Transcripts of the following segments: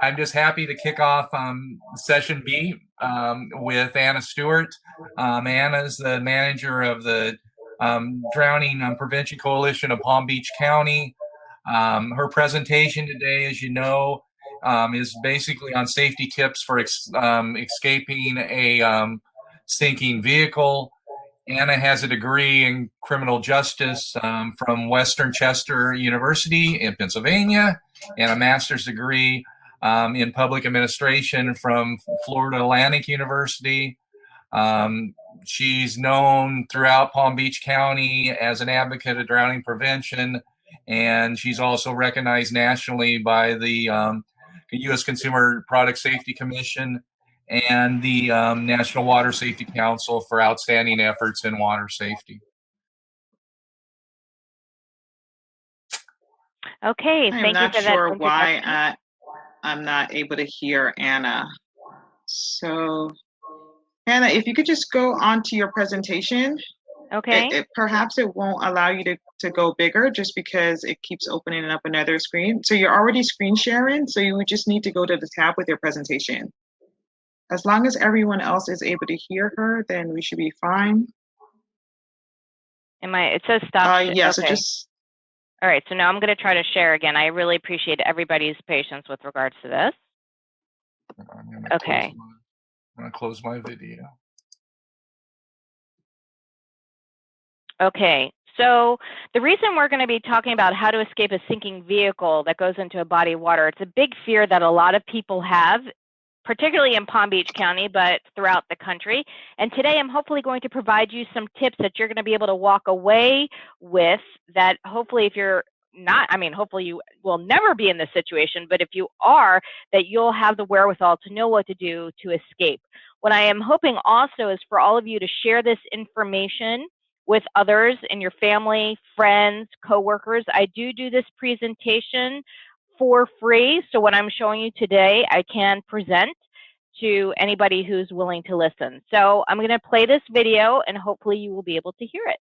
I'm just happy to kick off session B with Anna Stewart. Anna is the manager of the Drowning Prevention Coalition of Palm Beach County. Her presentation today, as you know, is basically on safety tips for escaping a sinking vehicle. Anna has a degree in criminal justice from Western Chester University in Pennsylvania and a master's degree in public administration from Florida Atlantic University. She's known throughout Palm Beach County as an advocate of drowning prevention, and she's also recognized nationally by the U.S. Consumer Product Safety Commission and the National Water Safety Council for outstanding efforts in water safety. Okay, thank you for that. I'm not sure why I'm not able to hear Anna. So, Anna, if you could just go on to your presentation. Okay. Perhaps it won't allow you to go bigger just because it keeps opening up another screen. So you're already screen sharing, so you would just need to go to the tab with your presentation. As long as everyone else is able to hear her, then we should be fine. It says stop. Yeah, okay. So just. All right, so now I'm going to try to share again. I really appreciate everybody's patience with regards to this. Okay. I'm going to close my video. Okay, so the reason we're going to be talking about how to escape a sinking vehicle that goes into a body of water, it's a big fear that a lot of people have, particularly in Palm Beach County, but throughout the country. And today I'm hopefully going to provide you some tips that you're going to be able to walk away with that hopefully if you're not, hopefully you will never be in this situation, but if you are, that you'll have the wherewithal to know what to do to escape. What I am hoping also is for all of you to share this information with others in your family, friends, coworkers. I do this presentation for free. So what I'm showing you today, I can present to anybody who's willing to listen. So I'm going to play this video and hopefully you will be able to hear it.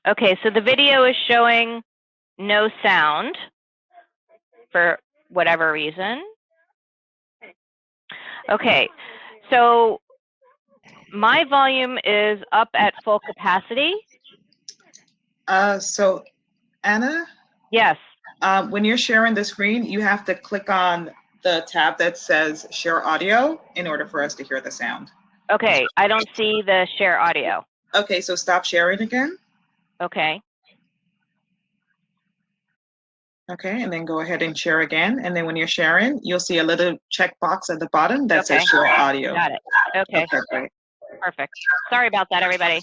Okay, so the video is showing no sound for whatever reason. Okay, so my volume is up at full capacity. So Anna? Yes. When you're sharing the screen, you have to click on the tab that says share audio in order for us to hear the sound. Okay, I don't see the share audio. Okay, so stop sharing again. Okay. Okay, and then go ahead and share again. And then when you're sharing, you'll see a little checkbox at the bottom that says share audio. Got it. Okay. Okay, great. Perfect. Sorry about that, everybody.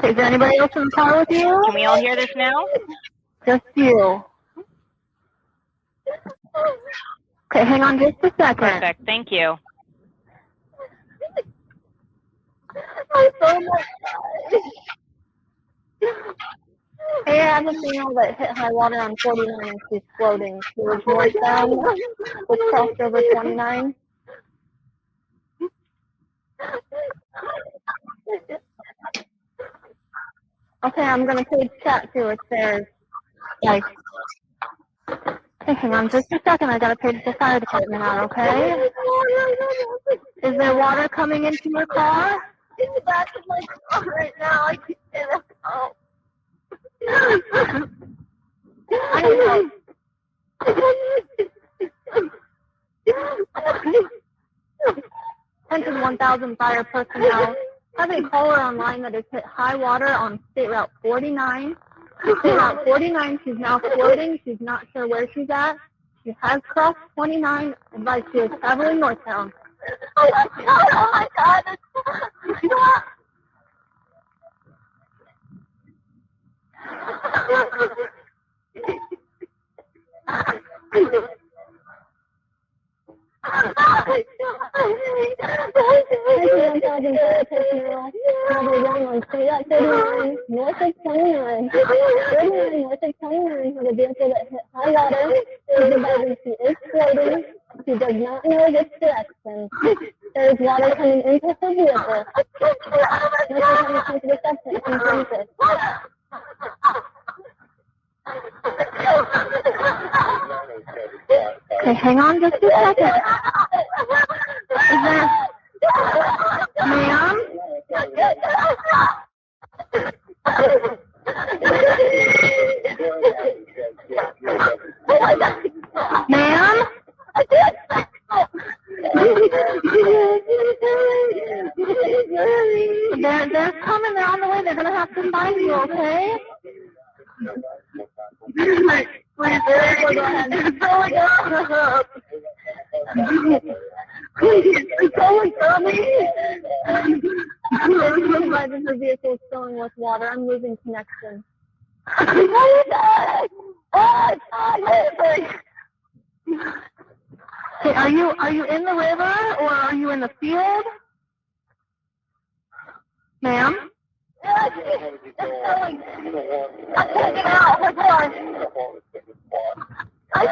Is there anybody else in the car with you? Can we all hear this now? Just you. Okay, hang on just a second. Perfect. Thank you. Hey, I have a female that hit high water on 49 and she's floating towards northbound, which crossed over 29. Okay, I'm gonna page chat too. It says, like, hey, hang on just a second. I gotta page the fire department out, okay? Is there water coming into your car? In the back of my car right now. I keep saying, oh. I need help. Attention 1,000 fire personnel. I have a caller online that has hit high water on State Route 49. State Route 49, she's now floating. She's not sure where she's at. She has crossed 29. Advised she is traveling northbound. Oh my God! North of 29. 39, north of 29, the vehicle that hit high water. Is about she is floating. She does not know which direction. There is water coming into her vehicle. Once you come to the subsection, okay, hang on just a second. Is there, ma'am? Ma'am? They're coming. They're on the way. They're going to have to find you, okay? Please, go ahead. It's going coming. Her vehicle is filling with water. I'm losing connection. Okay, are you in the river or are you in the field? Ma'am? I can't get out. I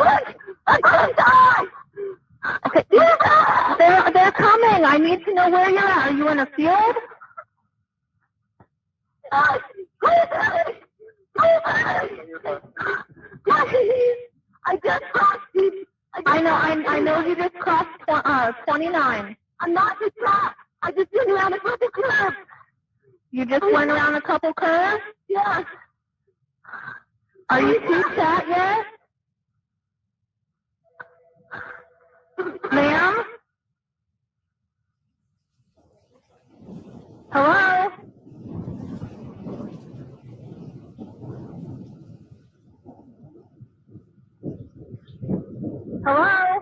can't die. Okay, they're coming. I need to know where you're at. Are you in a field? I just crossed. I know you just crossed 29. I'm not just crossed. I just went around a couple curves. You just went around a couple curves? Yes. Are you too fat yet? Ma'am? Hello? Hello?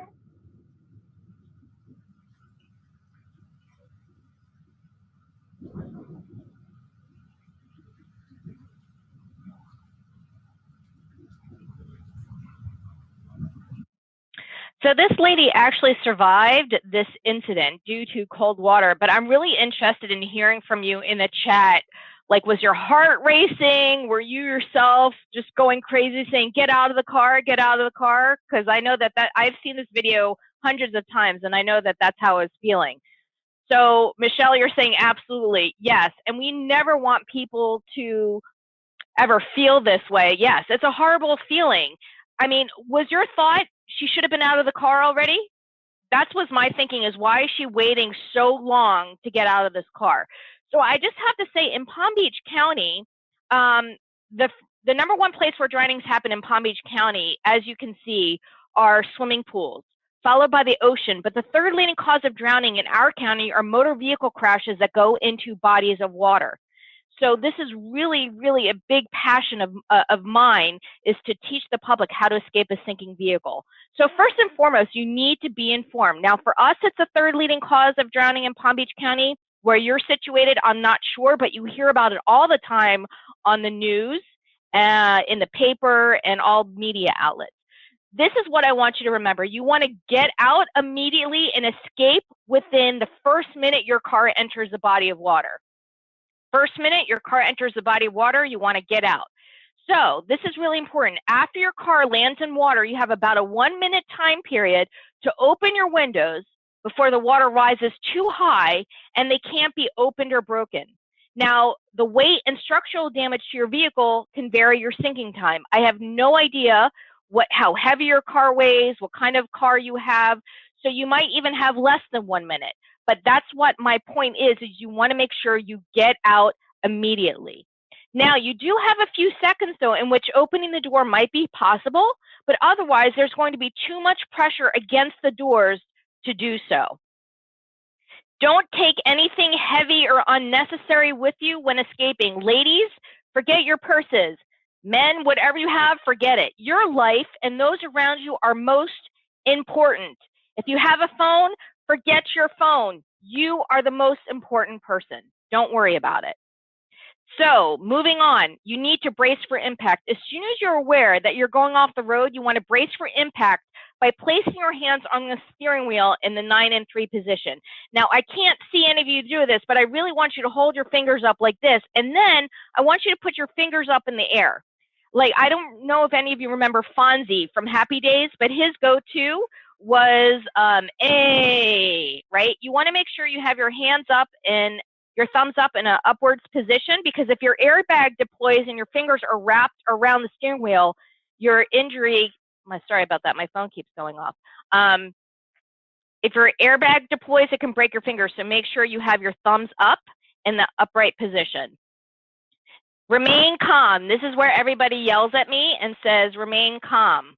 So this lady actually survived this incident due to cold water, but I'm really interested in hearing from you in the chat. Like, was your heart racing? Were you yourself just going crazy saying, get out of the car, get out of the car? Because I know that I've seen this video hundreds of times, and I know that that's how I was feeling. So Michelle, you're saying absolutely, yes. And we never want people to ever feel this way. Yes, it's a horrible feeling. I mean, was your thought she should have been out of the car already? That was my thinking, is why is she waiting so long to get out of this car? So I just have to say, in Palm Beach County, the number one place where drownings happen in Palm Beach County, as you can see, are swimming pools, followed by the ocean. But the third leading cause of drowning in our county are motor vehicle crashes that go into bodies of water. So this is really, really a big passion of mine, is to teach the public how to escape a sinking vehicle. So first and foremost, you need to be informed. Now for us, it's the third leading cause of drowning in Palm Beach County. Where you're situated, I'm not sure, but you hear about it all the time on the news, in the paper, and all media outlets. This is what I want you to remember. You want to get out immediately and escape within the first minute your car enters a body of water. First minute your car enters the body of water, you want to get out. So this is really important. After your car lands in water, you have about a 1 minute time period to open your windows before the water rises too high and they can't be opened or broken. Now, the weight and structural damage to your vehicle can vary your sinking time. I have no idea how heavy your car weighs, what kind of car you have, so you might even have less than 1 minute. But that's what my point is you want to make sure you get out immediately. Now, you do have a few seconds, though, in which opening the door might be possible, but otherwise there's going to be too much pressure against the doors to do so. Don't take anything heavy or unnecessary with you when escaping. Ladies, forget your purses. Men, whatever you have, forget it. Your life and those around you are most important. If you have a phone, forget your phone. You are the most important person. Don't worry about it. So moving on, you need to brace for impact. As soon as you're aware that you're going off the road, you want to brace for impact by placing your hands on the steering wheel in the 9 and 3 position. Now, I can't see any of you do this, but I really want you to hold your fingers up like this, and then I want you to put your fingers up in the air. Like, I don't know if any of you remember Fonzie from Happy Days, but his go-to was A, right? You want to make sure you have your hands up and your thumbs up in an upwards position, because if your airbag deploys and your fingers are wrapped around the steering wheel, your injury, sorry about that, my phone keeps going off. If your airbag deploys, it can break your fingers, so make sure you have your thumbs up in the upright position. Remain calm. This is where everybody yells at me and says, remain calm.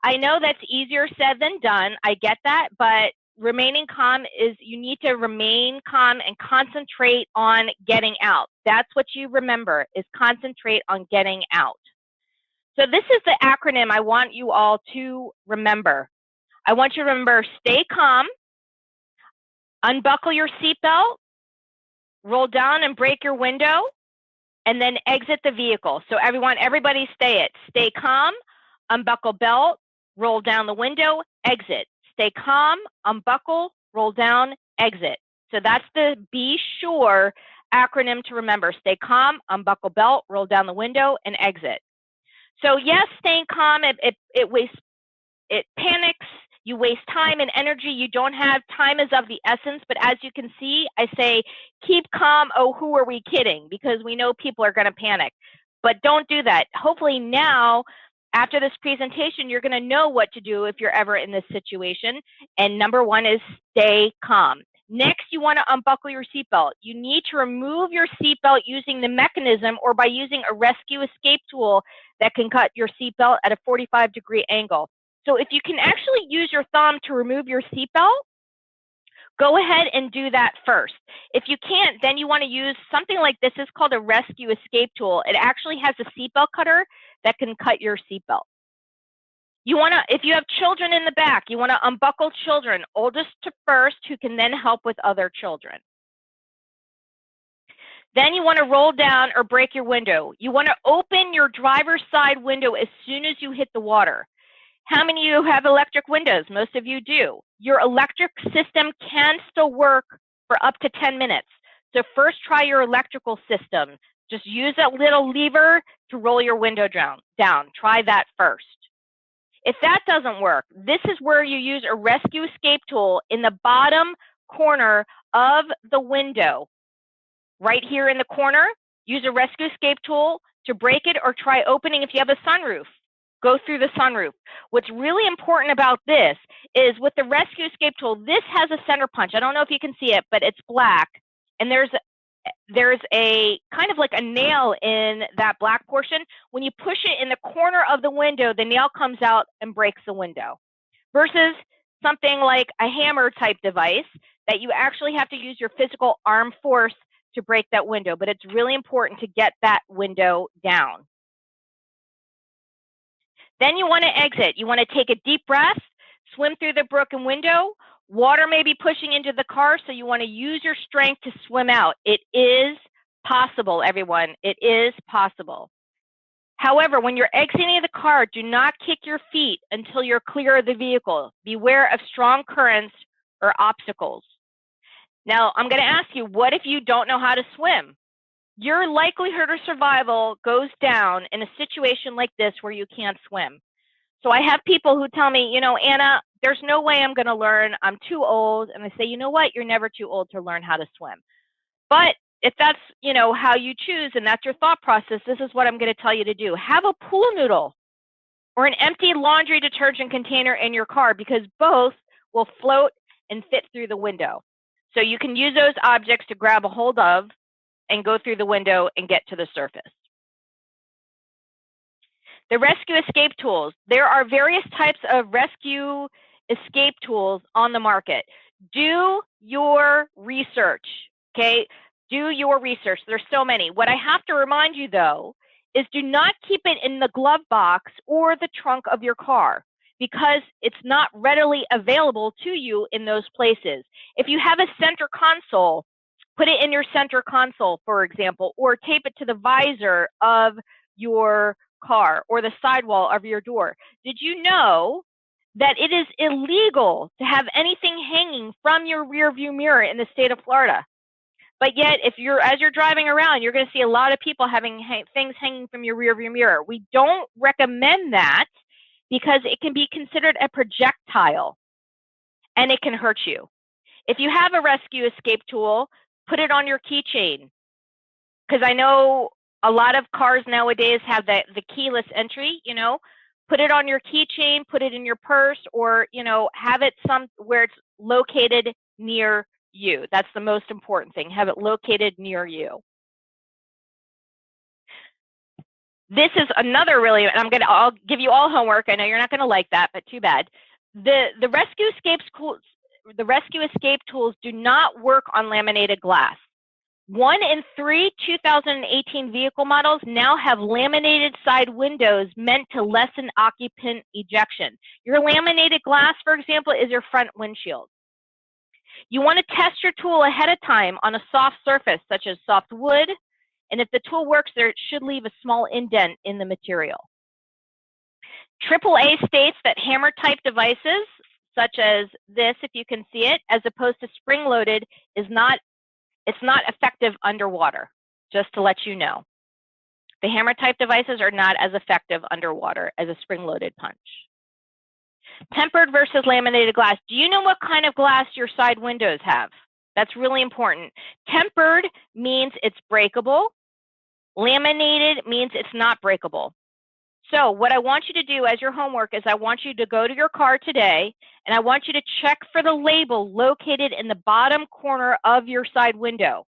I know that's easier said than done. I get that, but remaining calm is, you need to remain calm and concentrate on getting out. That's what you remember, is concentrate on getting out. So this is the acronym I want you all to remember. I want you to remember, stay calm, unbuckle your seatbelt, roll down and break your window, and then exit the vehicle. So everybody stay calm, unbuckle belt, roll down the window, exit. Stay calm, unbuckle, roll down, exit. So that's the Be Sure acronym to remember. Stay calm, unbuckle belt, roll down the window, and exit. So yes, staying calm, it panics, you waste time and energy you don't have. Time is of the essence, but as you can see, I say, keep calm, oh, who are we kidding? Because we know people are gonna panic, but don't do that. Hopefully now, after this presentation, you're gonna know what to do if you're ever in this situation. And number one is stay calm. Next, you wanna unbuckle your seatbelt. You need to remove your seatbelt using the mechanism or by using a rescue escape tool that can cut your seatbelt at a 45-degree angle. So if you can actually use your thumb to remove your seatbelt, go ahead and do that first. If you can't, then you want to use something like this. It's called a rescue escape tool. It actually has a seatbelt cutter that can cut your seatbelt. You want to, if you have children in the back, you want to unbuckle children, oldest to first, who can then help with other children. Then you want to roll down or break your window. You want to open your driver's side window as soon as you hit the water. How many of you have electric windows? Most of you do. Your electric system can still work for up to 10 minutes. So first try your electrical system. Just use that little lever to roll your window down. Try that first. If that doesn't work, this is where you use a rescue escape tool in the bottom corner of the window. Right here in the corner, use a rescue escape tool to break it, or try opening if you have a sunroof. Go through the sunroof. What's really important about this is with the rescue escape tool, this has a center punch. I don't know if you can see it, but it's black. And there's a kind of like a nail in that black portion. When you push it in the corner of the window, the nail comes out and breaks the window. Versus something like a hammer type device that you actually have to use your physical arm force to break that window. But it's really important to get that window down. Then you want to exit. You want to take a deep breath, swim through the broken window. Water may be pushing into the car, so you want to use your strength to swim out. It is possible, everyone. It is possible. However, when you're exiting the car, do not kick your feet until you're clear of the vehicle. Beware of strong currents or obstacles. Now, I'm going to ask you, what if you don't know how to swim? Your likelihood of survival goes down in a situation like this where you can't swim. So I have people who tell me, you know, Anna, there's no way I'm going to learn. I'm too old. And I say, you know what? You're never too old to learn how to swim. But if that's, you know, how you choose and that's your thought process, this is what I'm going to tell you to do. Have a pool noodle or an empty laundry detergent container in your car, because both will float and fit through the window. So you can use those objects to grab a hold of and go through the window and get to the surface. The rescue escape tools. There are various types of rescue escape tools on the market. Do your research, okay? Do your research. There's so many. What I have to remind you, though, is do not keep it in the glove box or the trunk of your car, because it's not readily available to you in those places. If you have a center console, Put it in your center console, for example, or tape it to the visor of your car or the sidewall of your door. Did you know that it is illegal to have anything hanging from your rear view mirror in the state of Florida? But yet, as you're driving around, you're going to see a lot of people having things hanging from your rear view mirror. We don't recommend that because it can be considered a projectile and it can hurt you. If you have a rescue escape tool, put it on your keychain. Because I know a lot of cars nowadays have the keyless entry, you know. Put it on your keychain, put it in your purse, or, you know, have it where it's located near you. That's the most important thing. Have it located near you. This is another really, and I'll give you all homework. I know you're not going to like that, but too bad. The rescue escape tools do not work on laminated glass. 1 in 3 2018 vehicle models now have laminated side windows meant to lessen occupant ejection. Your laminated glass, for example, is your front windshield. You want to test your tool ahead of time on a soft surface, such as soft wood, and if the tool works there, it should leave a small indent in the material. AAA states that hammer-type devices, such as this, if you can see it, as opposed to spring-loaded, it's not effective underwater, just to let you know. The hammer-type devices are not as effective underwater as a spring-loaded punch. Tempered versus laminated glass. Do you know what kind of glass your side windows have? That's really important. Tempered means it's breakable. Laminated means it's not breakable. So what I want you to do as your homework is I want you to go to your car today and I want you to check for the label located in the bottom corner of your side window.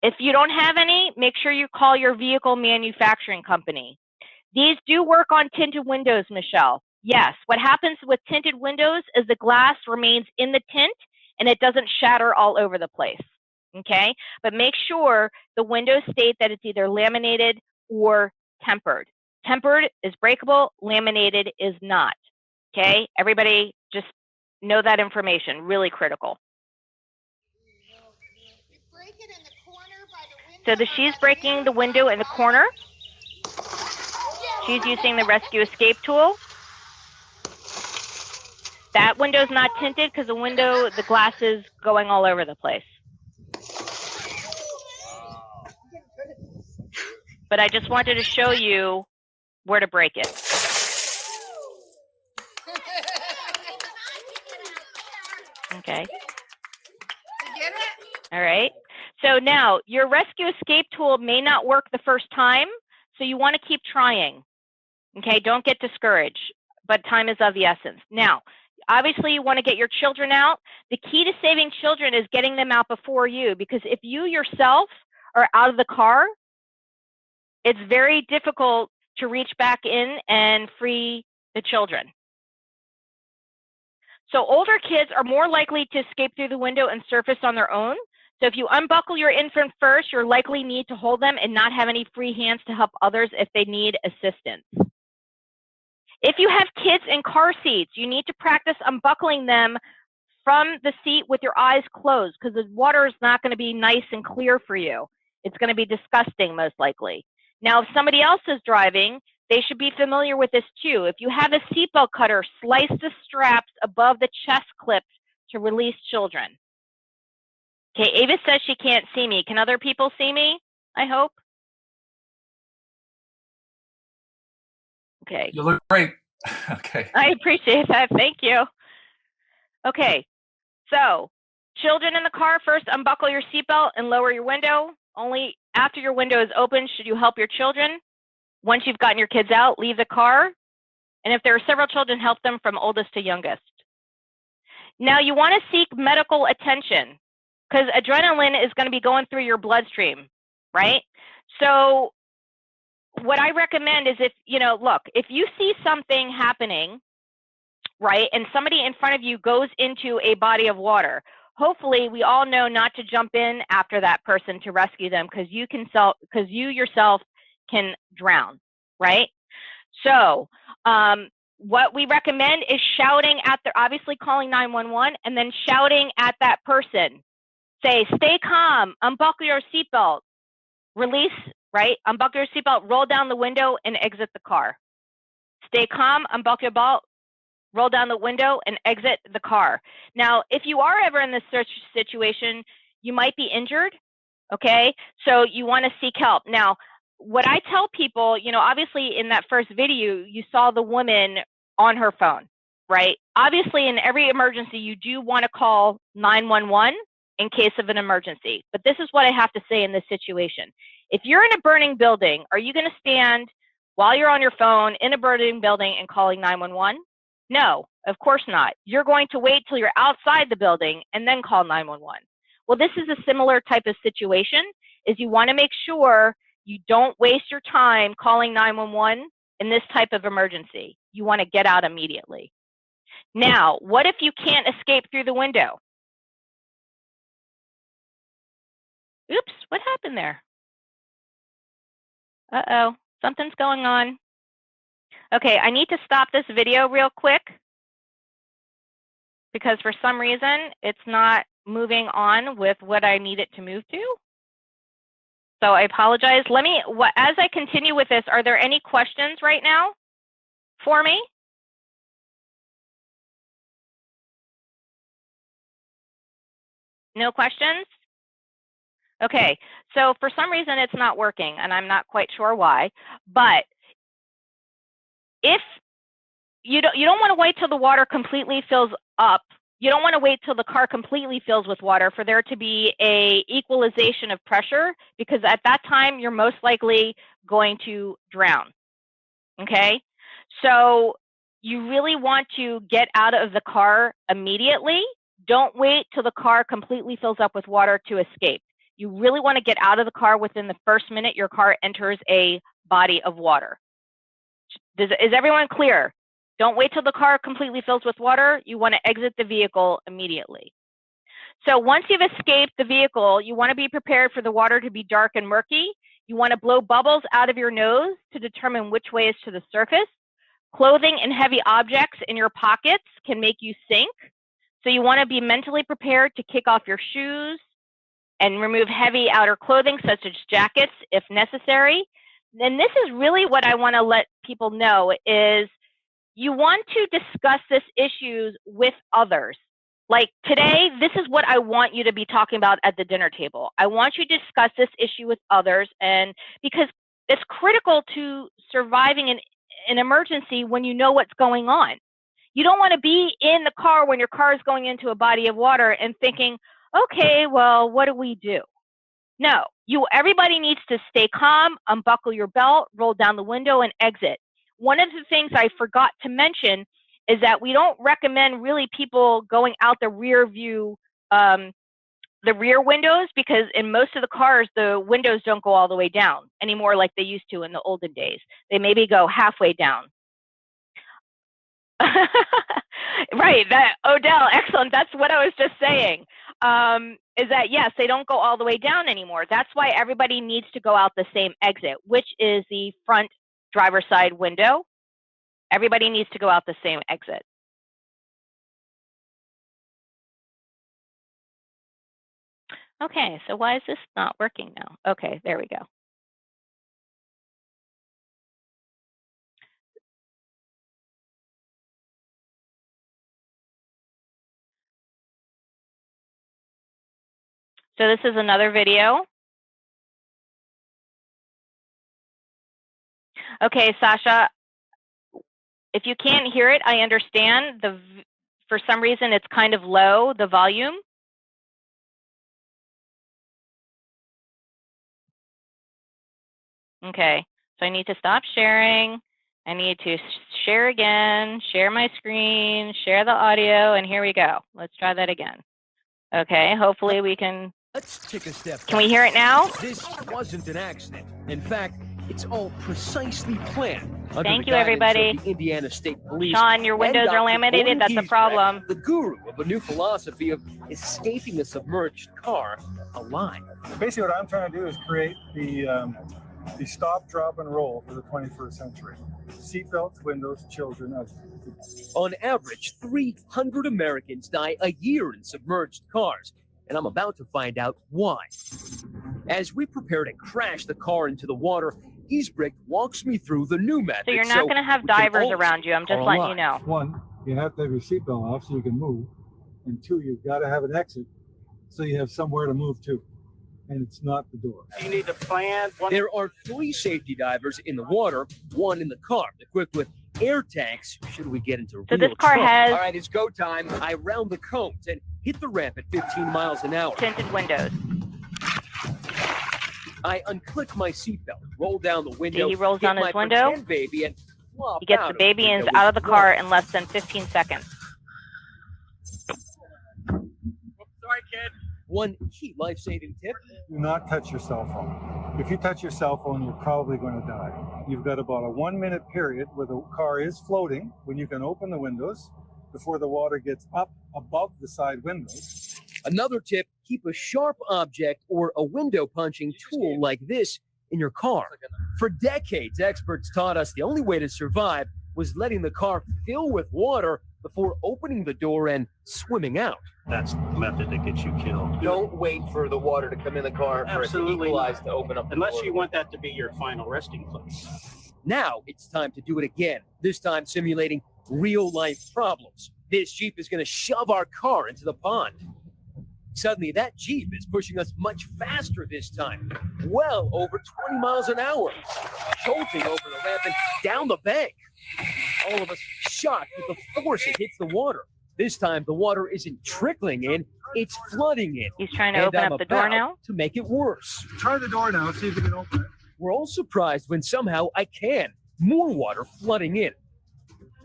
If you don't have any, make sure you call your vehicle manufacturing company. These do work on tinted windows, Michelle. Yes, what happens with tinted windows is the glass remains in the tint and it doesn't shatter all over the place, okay? But make sure the windows state that it's either laminated or tempered. Tempered is breakable, laminated is not, okay? Everybody just know that information, really critical. So she's breaking the window in the corner. She's using the rescue escape tool. That window's not tinted because the glass is going all over the place. But I just wanted to show you where to break it. Okay. All right. So now your rescue escape tool may not work the first time, so you want to keep trying. Okay, don't get discouraged, but time is of the essence. Now, obviously you want to get your children out. The key to saving children is getting them out before you, because if you yourself are out of the car, it's very difficult to reach back in and free the children. So older kids are more likely to escape through the window and surface on their own. So if you unbuckle your infant first, you'll likely need to hold them and not have any free hands to help others if they need assistance. If you have kids in car seats, you need to practice unbuckling them from the seat with your eyes closed, because the water is not going to be nice and clear for you. It's going to be disgusting, most likely. Now, if somebody else is driving, they should be familiar with this too. If you have a seatbelt cutter, slice the straps above the chest clip to release children. Okay, Ava says she can't see me. Can other people see me? I hope. Okay. You look great. Okay. I appreciate that. Thank you. Okay, so children in the car, first unbuckle your seatbelt and lower your window. Only after your window is open should you help your children. Once you've gotten your kids out, leave the car. And if there are several children, help them from oldest to youngest. Now you want to seek medical attention, because adrenaline is going to be going through your bloodstream, right? So what I recommend is if you see something happening, right, and somebody in front of you goes into a body of water, hopefully we all know not to jump in after that person to rescue them, because you yourself can drown, right? So what we recommend is shouting at obviously calling 911 and then shouting at that person say, stay calm, unbuckle your seatbelt, release, right? Unbuckle your seatbelt, roll down the window and exit the car. Stay calm, unbuckle your belt, roll down the window and exit the car. Now, if you are ever in this situation, you might be injured, okay? So you want to seek help. Now, what I tell people, you know, obviously in that first video, you saw the woman on her phone, right? Obviously, in every emergency, you do want to call 911 in case of an emergency. But this is what I have to say in this situation. If you're in a burning building, are you going to stand while you're on your phone in a burning building and calling 911? No, of course not. You're going to wait till you're outside the building and then call 911. Well, this is a similar type of situation, is you want to make sure you don't waste your time calling 911 in this type of emergency. You want to get out immediately. Now, what if you can't escape through the window? Oops, what happened there? Uh-oh, something's going on. Okay, I need to stop this video real quick because for some reason it's not moving on with what I need it to move to. So I apologize. As I continue with this, are there any questions right now for me? No questions? Okay, so for some reason it's not working and I'm not quite sure why, but if you don't want to wait till the water completely fills up. You don't want to wait till the car completely fills with water for there to be a equalization of pressure, because at that time you're most likely going to drown. Okay, so you really want to get out of the car immediately. Don't wait till the car completely fills up with water to escape. You really want to get out of the car within the first minute your car enters a body of water. Is everyone clear? Don't wait till the car completely fills with water. You want to exit the vehicle immediately. So once you've escaped the vehicle, you want to be prepared for the water to be dark and murky. You want to blow bubbles out of your nose to determine which way is to the surface. Clothing and heavy objects in your pockets can make you sink. So you want to be mentally prepared to kick off your shoes and remove heavy outer clothing such as jackets if necessary. And this is really what I want to let people know is you want to discuss this issues with others. Like today, this is what I want you to be talking about at the dinner table. I want you to discuss this issue with others, and because it's critical to surviving an emergency when you know what's going on. You don't want to be in the car when your car is going into a body of water and thinking, okay, well, what do we do? No, everybody needs to stay calm, unbuckle your belt, roll down the window, and exit. One of the things I forgot to mention is that we don't recommend really people going out the rear view, the rear windows, because in most of the cars, the windows don't go all the way down anymore like they used to in the olden days. They maybe go halfway down. Right, Odell, excellent. That's what I was just saying. Is that yes, they don't go all the way down anymore. That's why everybody needs to go out the same exit, which is the front driver's side window. Everybody needs to go out the same exit. Okay, so why is this not working now? Okay, there we go. So this is another video. Okay, Sasha, if you can't hear it, I understand. For some reason, it's kind of low, the volume. Okay, so I need to stop sharing. I need to share again, share my screen, share the audio, and here we go. Let's try that again. Okay, hopefully we can. Let's take a step back. Can we hear it now? This wasn't an accident. In fact, it's all precisely planned. Thank you, everybody. The Indiana State Police. Sean, your windows are laminated. That's a problem. The guru of a new philosophy of escaping a submerged car alive. Basically, what I'm trying to do is create the stop, drop, and roll for the 21st century. Seatbelts, windows, children. On average, 300 Americans die a year in submerged cars. and I'm about to find out why. As we prepare to crash the car into the water, Giesbrecht walks me through the new method. So you're not going to have divers around you. I'm just letting you know. One, you have to have your seatbelt off so you can move. And two, you've got to have an exit so you have somewhere to move to. And it's not the door. You need to plan. There are 3 safety divers in the water, 1 in the car, equipped with air tanks should we get into So real this car trouble. has- All right, it's go time. I round the cones and hit the ramp at 15 miles an hour. Tinted windows. I unclick my seatbelt, roll down the window. See, he rolls hit down his my window. pretend baby, and flop He gets out the of baby and is window out of the with car one. in less than 15 seconds. Sorry, kid. One key life-saving tip. Do not touch your cell phone. If you touch your cell phone, you're probably going to die. You've got about a 1-minute period where the car is floating when you can open the windows before the water gets up above the side windows. Another tip, keep a sharp object or a window punching tool like this in your car. For decades, experts taught us the only way to survive was letting the car fill with water before opening the door and swimming out. That's the method that gets you killed. Don't wait for the water to come in the car for it to Absolutely equalize not. to open up the Unless door. you want that to be your final resting place. Now it's time to do it again, this time simulating real-life problems. This Jeep is going to shove our car into the pond. Suddenly, that Jeep is pushing us much faster this time, well over 20 miles an hour, jolting over the ramp and down the bank. All of us shocked with the force it hits the water. This time, the water isn't trickling in, it's flooding in. He's trying to And open I'm up the door about now. to make it worse. Try the door now, see if you can open it. We're all surprised when somehow I can. More water flooding in.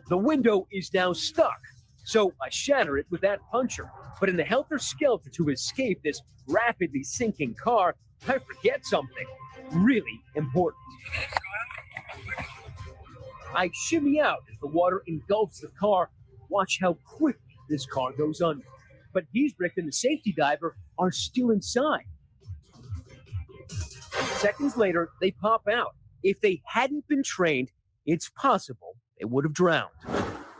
The window is now stuck, so I shatter it with that puncher. But in the helter-skelter to escape this rapidly sinking car, I forget something really important. I shimmy out as the water engulfs the car. Watch how quickly this car goes under. But Giesbrecht and the safety diver are still inside. Seconds later, they pop out. If they hadn't been trained, it's possible they would have drowned.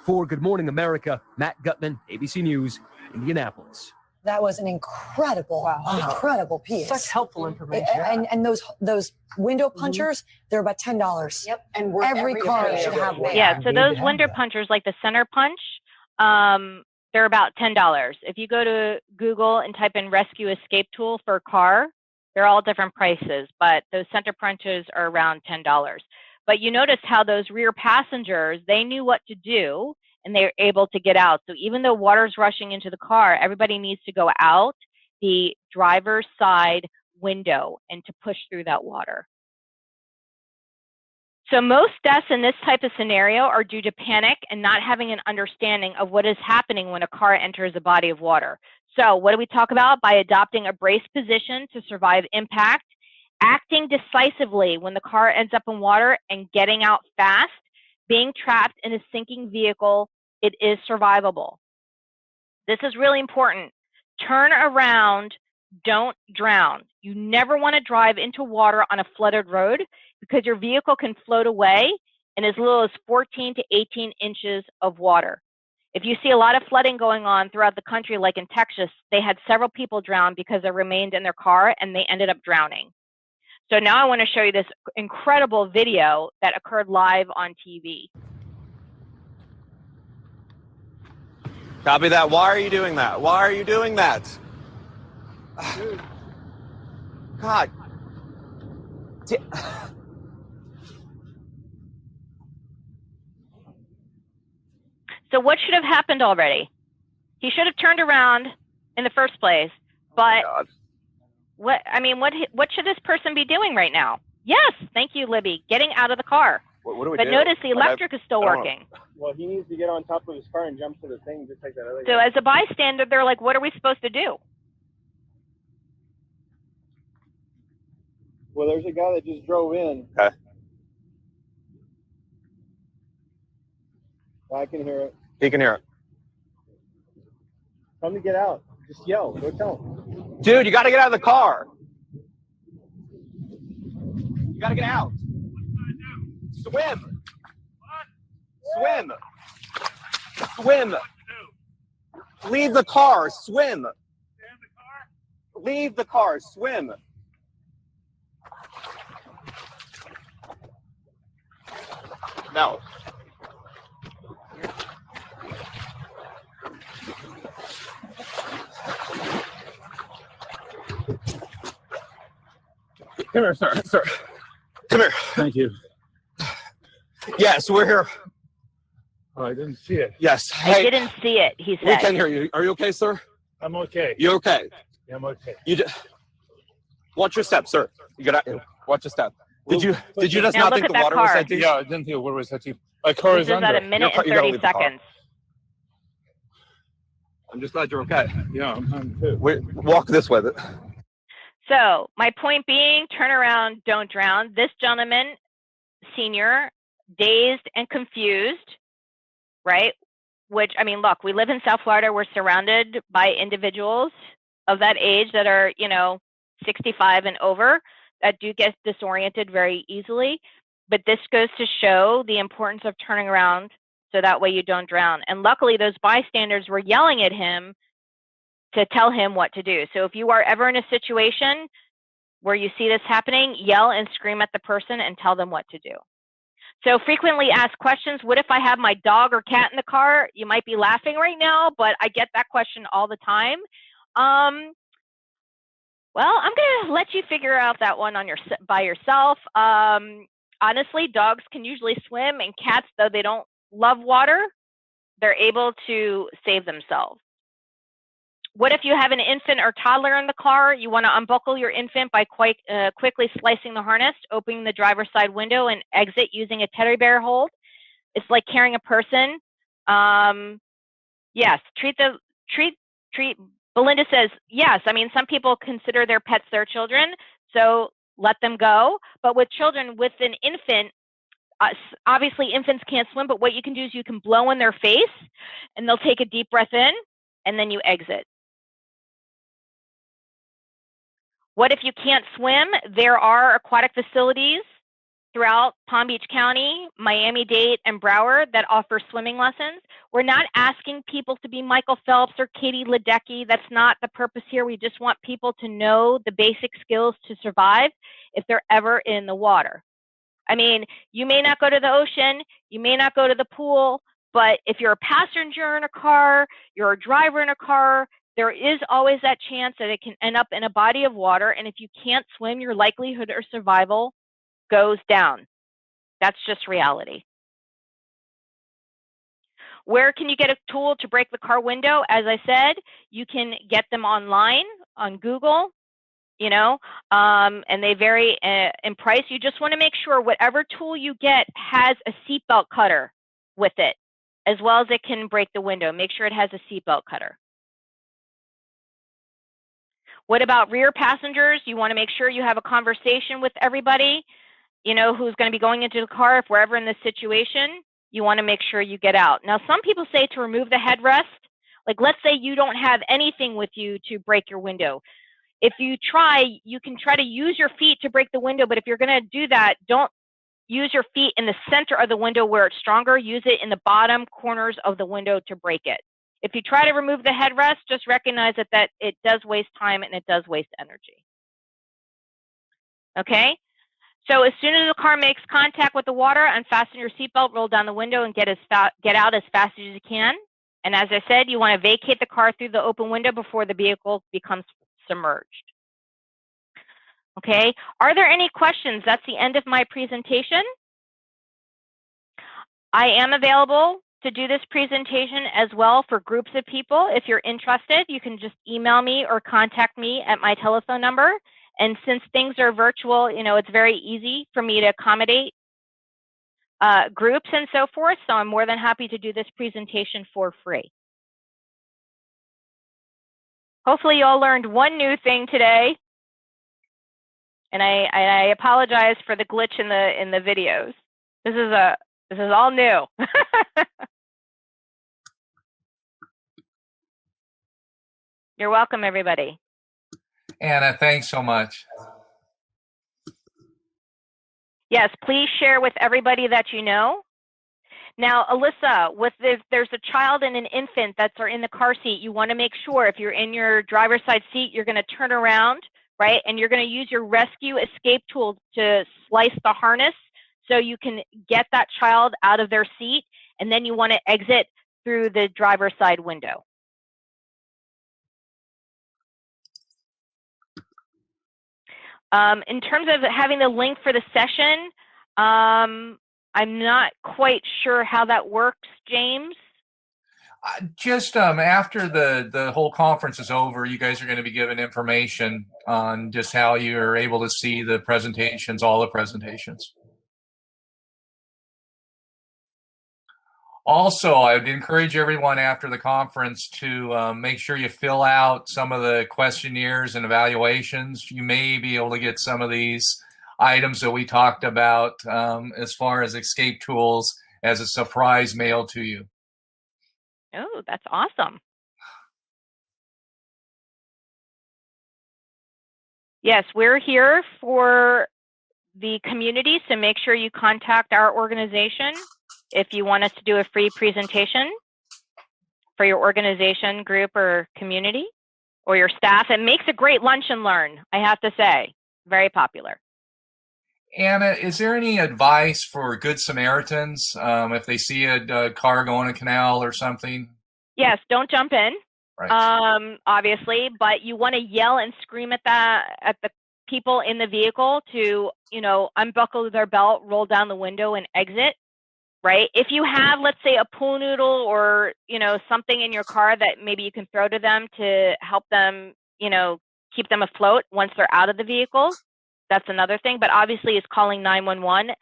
For Good Morning America, Matt Gutman, ABC News, Indianapolis. That was an incredible, incredible piece. Such helpful information. And those window punchers, they're about $10. Yep. And Every car should have one. Yeah, so those window punchers, like the center punch, they're about $10. If you go to Google and type in rescue escape tool for a car, they're all different prices, but those center punches are around $10. But you notice how those rear passengers, they knew what to do and they were able to get out. So even though water's rushing into the car, everybody needs to go out the driver's side window and to push through that water. So most deaths in this type of scenario are due to panic and not having an understanding of what is happening when a car enters a body of water. So what do we talk about? By adopting a brace position to survive impact, acting decisively when the car ends up in water and getting out fast, being trapped in a sinking vehicle, it is survivable. This is really important. Turn around, don't drown. You never want to drive into water on a flooded road because your vehicle can float away in as little as 14 to 18 inches of water. If you see a lot of flooding going on throughout the country, like in Texas, they had several people drown because they remained in their car and they ended up drowning. So now I want to show you this incredible video that occurred live on TV. Copy that. Why are you doing that? Why are you doing that? God. So what should have happened already? He should have turned around in the first place. But what should this person be doing right now? Yes, thank you, Libby. Getting out of the car. What do we But do? notice the electric is still working. Well, he needs to get on top of his car and jump to the thing just like that other So guy. as a bystander, they're like, what are we supposed to do? Well, there's a guy that just drove in. Okay. I can hear it. He can hear it. Tell him to get out. Just yell. Go tell him. Dude, you got to get out of the car. You got to get out. Swim. Swim. Swim. Leave the car. Swim. Leave the car. Swim. No. Come here, sir. Sir. Come here. Thank you. Yes, we're here. Oh, I didn't see it. Yes. I Hey, didn't see it, he we said. can hear you. Are you okay, sir? I'm okay. You okay? Yeah, I'm okay. You watch your step, sir. You gotta watch your step. Did you just Now not look think at the that water was car. that deep? Yeah, I didn't hear. What was that? My car This is is under. at a minute and You gotta 30 leave the car. seconds. I'm just glad you're okay. Yeah, I'm too. Walk this way. So my point being, turn around, don't drown. This gentleman, senior, dazed and confused, right? Which, I mean, look, we live in South Florida. We're surrounded by individuals of that age that are, 65 and over that do get disoriented very easily. But this goes to show the importance of turning around so that way you don't drown. And luckily, those bystanders were yelling at him to tell him what to do. So if you are ever in a situation where you see this happening, yell and scream at the person and tell them what to do. So frequently asked questions. What if I have my dog or cat in the car? You might be laughing right now, but I get that question all the time. Well, I'm going to let you figure out that one by yourself. Honestly, dogs can usually swim, and cats, though they don't love water, they're able to save themselves. What if you have an infant or toddler in the car? You want to unbuckle your infant by quickly slicing the harness, opening the driver's side window, and exit using a teddy bear hold. It's like carrying a person. Yes, treat. Belinda says, yes, I mean, some people consider their pets their children, so let them go. But with children, with an infant, obviously infants can't swim, but what you can do is you can blow in their face, and they'll take a deep breath in, and then you exit. What if you can't swim? There are aquatic facilities throughout Palm Beach County, Miami-Dade, and Broward that offer swimming lessons. We're not asking people to be Michael Phelps or Katie Ledecky. That's not the purpose here. We just want people to know the basic skills to survive if they're ever in the water. I mean, you may not go to the ocean, you may not go to the pool, but if you're a passenger in a car, you're a driver in a car, there is always that chance that it can end up in a body of water. And if you can't swim, your likelihood of survival goes down. That's just reality. Where can you get a tool to break the car window? As I said, you can get them online on Google, and they vary in price. You just want to make sure whatever tool you get has a seatbelt cutter with it, as well as it can break the window. Make sure it has a seatbelt cutter. What about rear passengers? You want to make sure you have a conversation with everybody, who's going to be going into the car. If we're ever in this situation, you want to make sure you get out. Now, some people say to remove the headrest. Like, let's say you don't have anything with you to break your window. If you can try to use your feet to break the window, but if you're going to do that, don't use your feet in the center of the window where it's stronger. Use it in the bottom corners of the window to break it. If you try to remove the headrest, just recognize that it does waste time and it does waste energy. Okay? So as soon as the car makes contact with the water, unfasten your seatbelt, roll down the window, and get out as fast as you can. And as I said, you want to vacate the car through the open window before the vehicle becomes submerged. Okay, are there any questions? That's the end of my presentation. I am available to do this presentation as well for groups of people. If you're interested, you can just email me or contact me at my telephone number. And since things are virtual, it's very easy for me to accommodate groups and so forth. So I'm more than happy to do this presentation for free. Hopefully you all learned one new thing today. And I apologize for the glitch in the videos. This is all new. You're welcome, everybody. Anna, thanks so much. Yes, please share with everybody that you know. Now, Alyssa, if there's a child and an infant that are in the car seat, you want to make sure if you're in your driver's side seat, you're going to turn around, right? And you're going to use your rescue escape tool to slice the harness so you can get that child out of their seat, and then you want to exit through the driver's side window. In terms of having the link for the session, I'm not quite sure how that works, James. Just after the whole conference is over, you guys are going to be given information on just how you're able to see the presentations, all the presentations. Also, I'd encourage everyone after the conference to make sure you fill out some of the questionnaires and evaluations. You may be able to get some of these items that we talked about as far as escape tools as a surprise mail to you. Oh, that's awesome. Yes, we're here for the community, so make sure you contact our organization if you want us to do a free presentation for your organization, group, or community, or your staff. It makes a great lunch and learn, I have to say. Very popular. Anna, is there any advice for Good Samaritans if they see a car going a canal or something? Yes, don't jump in, right. Obviously, but you want to yell and scream at the people in the vehicle to, unbuckle their belt, roll down the window, and exit. Right? If you have, let's say, a pool noodle or, something in your car that maybe you can throw to them to help them, keep them afloat once they're out of the vehicle, that's another thing. But obviously, it's calling 911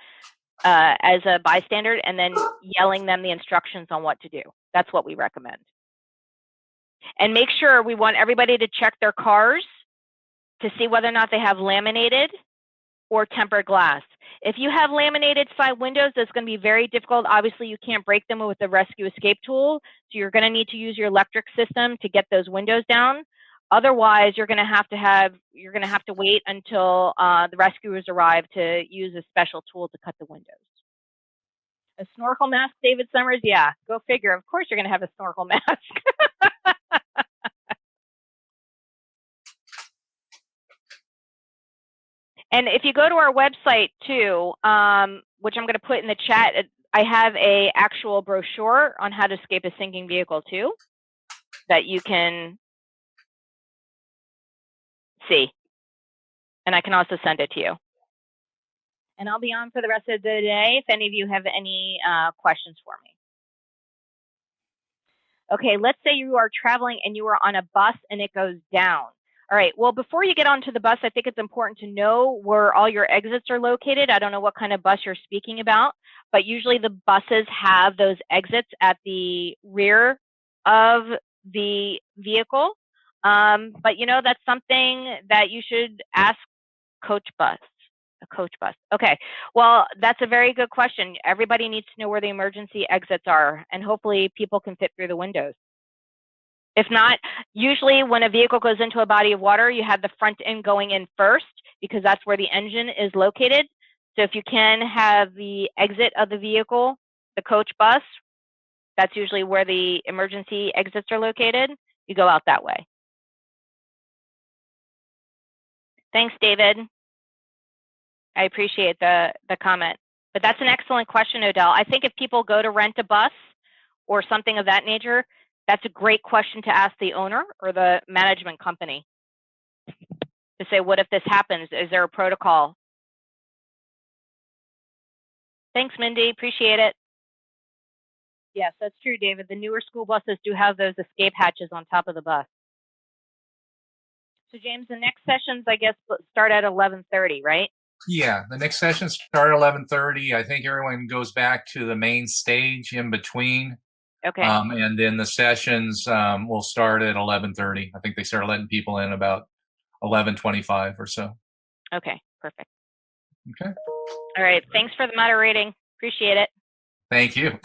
as a bystander and then yelling them the instructions on what to do. That's what we recommend. And make sure we want everybody to check their cars to see whether or not they have laminated or tempered glass. If you have laminated side windows, that's going to be very difficult. Obviously, you can't break them with the rescue escape tool, so you're going to need to use your electric system to get those windows down. Otherwise, you're going to have to wait until the rescuers arrive to use a special tool to cut the windows. A snorkel mask, David Summers? Yeah, go figure. Of course, you're going to have a snorkel mask. And if you go to our website too, which I'm going to put in the chat, I have a actual brochure on how to escape a sinking vehicle too, that you can see. And I can also send it to you. And I'll be on for the rest of the day if any of you have any questions for me. Okay, let's say you are traveling and you are on a bus and it goes down. All right, well, before you get onto the bus, I think it's important to know where all your exits are located. I don't know what kind of bus you're speaking about, but usually the buses have those exits at the rear of the vehicle. But that's something that you should ask coach bus. A coach bus. Okay, well, that's a very good question. Everybody needs to know where the emergency exits are, and hopefully people can fit through the windows. If not, usually when a vehicle goes into a body of water, you have the front end going in first because that's where the engine is located. So if you can have the exit of the vehicle, the coach bus, that's usually where the emergency exits are located. You go out that way. Thanks, David. I appreciate the comment. But that's an excellent question, Odell. I think if people go to rent a bus or something of that nature, that's a great question to ask the owner or the management company to say, what if this happens? Is there a protocol? Thanks, Mindy. Appreciate it. Yes, that's true, David. The newer school buses do have those escape hatches on top of the bus. So, James, the next sessions, I guess, start at 11:30, right? Yeah, the next sessions start at 11:30. I think everyone goes back to the main stage in between. Okay. And then the sessions will start at 11:30. I think they start letting people in about 11:25 or so. Okay, perfect. Okay. All right. Thanks for the moderating. Appreciate it. Thank you.